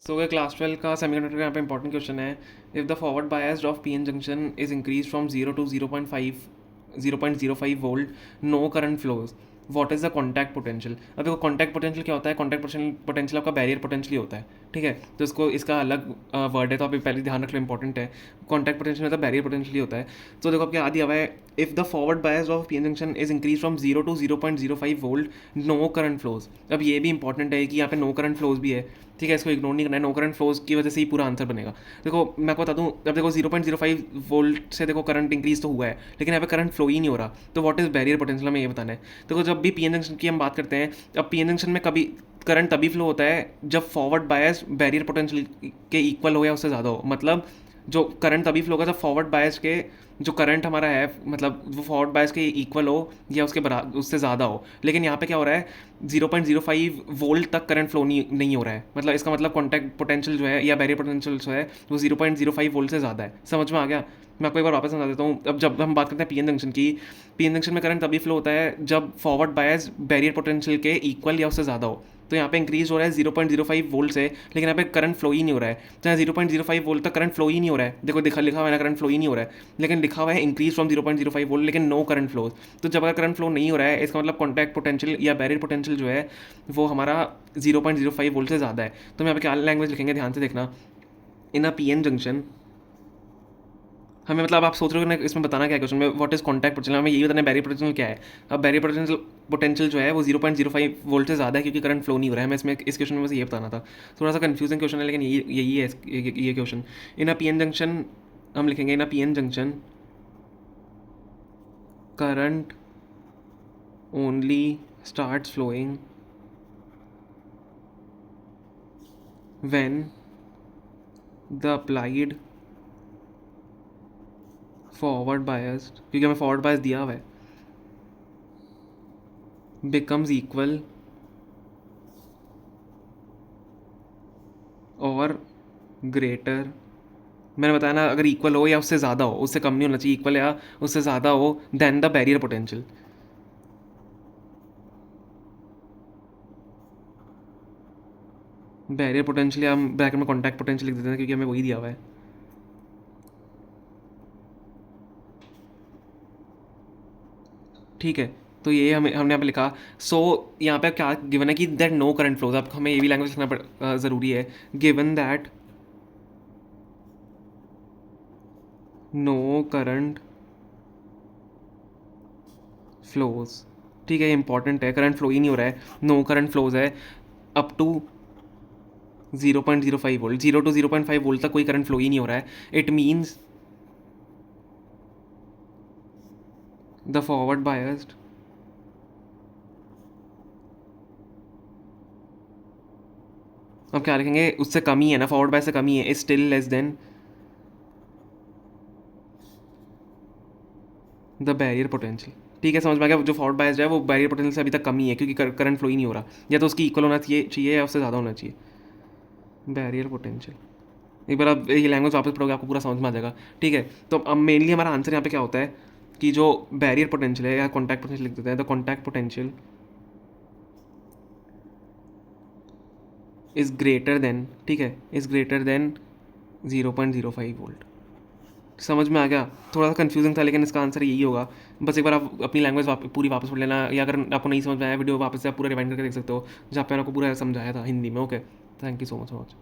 सो अगर क्लास 12 का सेमीकंडक्टर का यहाँ पे इंपॉर्टेंट क्वेश्चन है, if the forward bias of P N junction is increase from 0 to 0.05 volt, no current flows, what is the contact potential. अब देखो contact potential क्या होता है, कॉन्टैक्ट पोटेंशियल आपका बैरियर पोटेंशियल होता है, ठीक है। तो इसको इसका अलग वर्ड है, तो आप पहले ध्यान रख लो, इंपॉर्टेंट है। कॉन्टैक्ट पोटेंशियल मतलब बैरियर पोटेंशियल होता है। तो देखो आपके आदि हुआ है, if the forward bias of P N junction is increase from 0 to 0.05 volt, no current flows. अब ये भी इंपॉर्टेंट है कि यहाँ पे नो करंट फ्लोज भी है, ठीक है। इसको इग्नोर नहीं करना है, नो करंट फ्लोज की वजह से ही पूरा आंसर बनेगा। देखो मैं आपको बता दूँ, अब देखो 0.05 वोल्ट से देखो करंट इंक्रीज तो हुआ है, लेकिन यहाँ पे करंट फ्लो ही नहीं हो रहा। तो व्हाट इज़ बैरियर पोटेंशियल, हमें ये बताना है। देखो जब भी पी एन जंक्शन की हम बात करते हैं, अब पी एन जंक्शन में कभी करंट तभी फ्लो होता है जब फॉरवर्ड बायस बैरियर पोटेंशियल के इक्वल हो या उससे ज़्यादा हो। मतलब जो करंट तभी फ्लो होगा जब फॉरवर्ड बायस के जो करंट हमारा है, मतलब वो फॉरवर्ड बायस के इक्वल हो या उसके बराबर उससे ज़्यादा हो। लेकिन यहाँ पे क्या हो रहा है, 0.05 वोल्ट तक करंट फ्लो नहीं हो रहा है। मतलब इसका मतलब कॉन्टैक्ट पोटेंशियल जो है या बैरियर पोटेंशियल जो है वो 0.05 वोल्ट से ज़्यादा है। समझ में आ गया। मैं आपको एक बार वापस समझा देता हूँ। अब जब हम बात करते हैं पी एन जंक्शन की, पी एन जंक्शन में करंट तभी फ्लो होता है जब फॉरवर्ड बायस बैरियर पोटेंशियल के इक्वल या उससे ज़्यादा हो। तो यहाँ पे इंक्रीज हो रहा है 0.05 वोल्ट से, लेकिन यहाँ पे करंट फ्लो ही नहीं हो रहा है। तो यहाँ 0.05 वोल्ट तक करंट फ्लो ही नहीं हो रहा है। देखो लिखा हुआ है ना, करंट फ्लो ही नहीं हो रहा है, लेकिन लिखा हुआ है इंक्रीज फ्रॉम 0.05 वोल्ट, लेकिन नो करंट फ्लोज। तो जब अगर करंट फ्लो नहीं हो रहा है, इसका मतलब कॉन्टैक्ट पोटेंशियल या बैरियर पोटेंशियल जो है वो हमारा 0.05 वोल्ट से ज़्यादा है। तो हम यहाँ पे क्या लैंग्वेज लिखेंगे, ध्यान से देखना। इन अ पी एन जंक्शन हमें, मतलब आप सोच रहे हो ना इसमें बताना क्या है क्वेश्चन में, व्हाट इज कॉन्टैक्ट पोटेंशियल, हमें यही बताना है बैरियर पोटेंशियल क्या है। अब बैरियर पोटेंशियल जो है वो 0.05 वोल्ट से ज़्यादा है, क्योंकि करंट फ्लो नहीं हो रहा है। हमें इसमें इस क्वेश्चन में बस ये बताना था। थोड़ा सा कंफ्यूजिंग क्वेश्चन है, लेकिन यही है ये question. In a P N junction हम लिखेंगे, in a P N junction current only starts flowing when the applied forward bias, क्योंकि हमें फॉरवर्ड बायस दिया हुआ है, becomes equal और ग्रेटर। मैंने बताया ना, अगर इक्वल हो या उससे ज़्यादा हो, उससे कम नहीं होना चाहिए, इक्वल या उससे ज़्यादा हो then the barrier potential. Barrier potential हम ब्रैकेट में कॉन्टैक्ट पोटेंशियल लिख देते हैं, क्योंकि हमें वही दिया हुआ है। ठीक है, तो ये हमने यहाँ पे लिखा। सो यहाँ पे क्या गिवन है कि दैट नो करंट फ्लोज। अब हमें ये भी लैंग्वेज लिखना ज़रूरी है, given that no current flows. ठीक है, इंपॉर्टेंट है, करंट फ्लो ही नहीं हो रहा है, नो करंट फ्लोज है up to 0.05 volt. 0 to 0.5 volt तक कोई करंट फ्लो ही नहीं हो रहा है। It means the forward biased अब क्या लिखेंगे, उससे कम ही है ना, फॉरवर्ड बायस से कम ही है, is still less than the barrier potential. ठीक है, समझ में आ गया। जो फॉरवर्ड बायस है वो बैरियर पोटेंशियल से अभी तक कम ही है, क्योंकि करंट फ्लो ही नहीं हो रहा। या तो उसकी इक्वल होना चाहिए या उससे ज़्यादा होना चाहिए बैरियर पोटेंशियल। एक बार आप ये लैंग्वेज वापस पढ़ोगे आपको पूरा समझ में आ जाएगा। ठीक है, तो अब मेनली हमारा आंसर यहाँ पे क्या होता है कि जो बैरियर पोटेंशियल है या कॉन्टैक्ट पोटेंशियल लिख देते हैं, the contact potential is greater than, ठीक है, इज़ ग्रेटर देन 0.05 वोल्ट। समझ में आ गया। थोड़ा सा कंफ्यूजिंग था, लेकिन इसका आंसर यही होगा। बस एक बार आप अपनी लैंग्वेज पूरी वापस पढ़ लेना, या अगर आपको नहीं समझ में आया वीडियो वापस से आप पूरा रिवाइंड करके देख सकते हो, जहाँ पे मैंने आपको पूरा समझाया था हिंदी में। Okay, thank you so much.